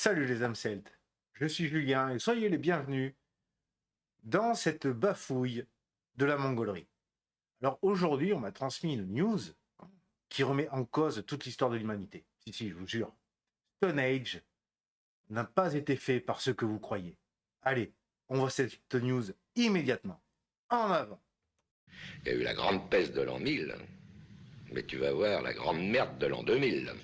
Salut les âmes celtes, je suis Julien et soyez les bienvenus dans cette bafouille de la mongolerie. Alors aujourd'hui, on m'a transmis une news qui remet en cause toute l'histoire de l'humanité. Si, je vous jure. Stone Age n'a pas été fait par ce que vous croyez. Allez, on voit cette news immédiatement. En avant. Il y a eu la grande peste de l'an 1000, mais tu vas voir la grande merde de l'an 2000.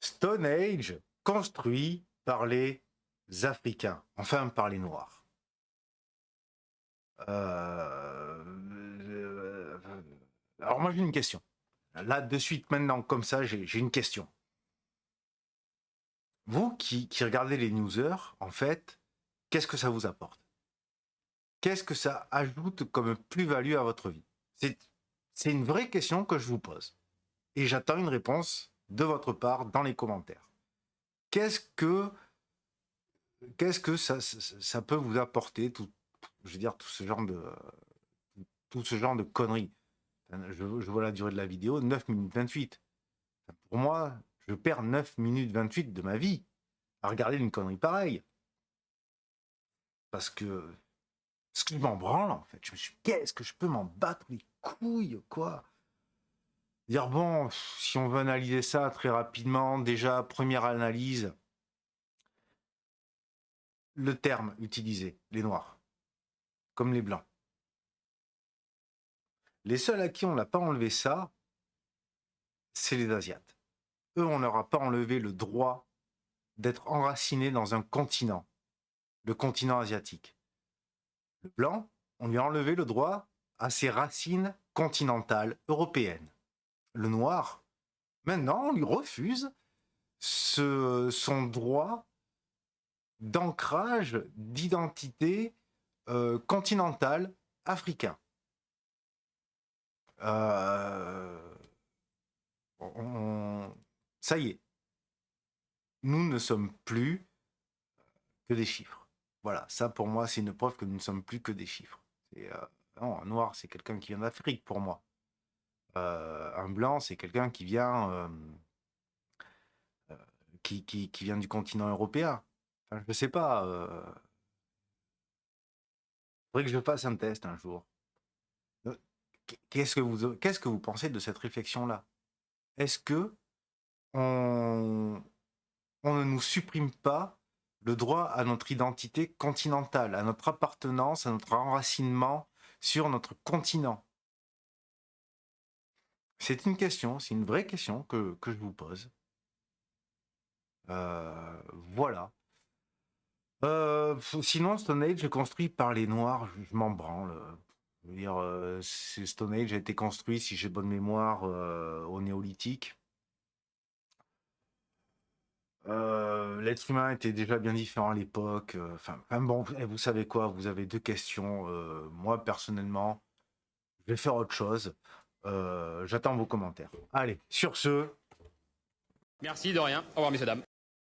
Stone Age construit par les Africains, enfin par les Noirs. Alors moi j'ai une question. Là de suite maintenant comme ça j'ai une question. Vous qui regardez les newsers, en fait, qu'est-ce que ça vous apporte? Qu'est-ce que ça ajoute comme plus-value à votre vie? C'est une vraie question que je vous pose. Et j'attends une réponse de votre part dans les commentaires. Qu'est-ce que ça peut vous apporter, tout ce genre de conneries? Je vois la durée de la vidéo, 9 minutes 28. Pour moi, je perds 9 minutes 28 de ma vie à regarder une connerie pareille. Parce que je m'en branle, en fait. Je me suis dit, qu'est-ce que je peux m'en battre les couilles, quoi? Dire, bon, si on veut analyser ça très rapidement, déjà, première analyse, le terme utilisé, les noirs, comme les blancs. Les seuls à qui on n'a pas enlevé ça, c'est les Asiates. Eux, on leur a pas enlevé le droit d'être enracinés dans un continent, le continent asiatique. Le blanc, on lui a enlevé le droit à ses racines continentales européennes. Le noir, maintenant, on lui refuse son droit d'ancrage, d'identité continentale africain. Ça y est, nous ne sommes plus que des chiffres. Voilà, ça pour moi c'est une preuve que nous ne sommes plus que des chiffres. Non, un noir c'est quelqu'un qui vient d'Afrique pour moi. Un blanc c'est quelqu'un qui vient qui vient du continent européen. Enfin, je sais pas. Faudrait que je fasse un test un jour. Qu'est-ce que vous pensez de cette réflexion-là? Est-ce que on ne nous supprime pas le droit à notre identité continentale, à notre appartenance, à notre enracinement sur notre continent? C'est une question, c'est une vraie question que je vous pose. Voilà. Sinon, Stone Age est construit par les Noirs, je m'en branle. Je veux dire, Stone Age a été construit, si j'ai bonne mémoire, au Néolithique. L'être humain était déjà bien différent à l'époque. Enfin bon, vous savez quoi, vous avez deux questions. Moi, personnellement, je vais faire autre chose. J'attends vos commentaires. Allez, sur ce... Merci, de rien. Au revoir, messieurs, dames.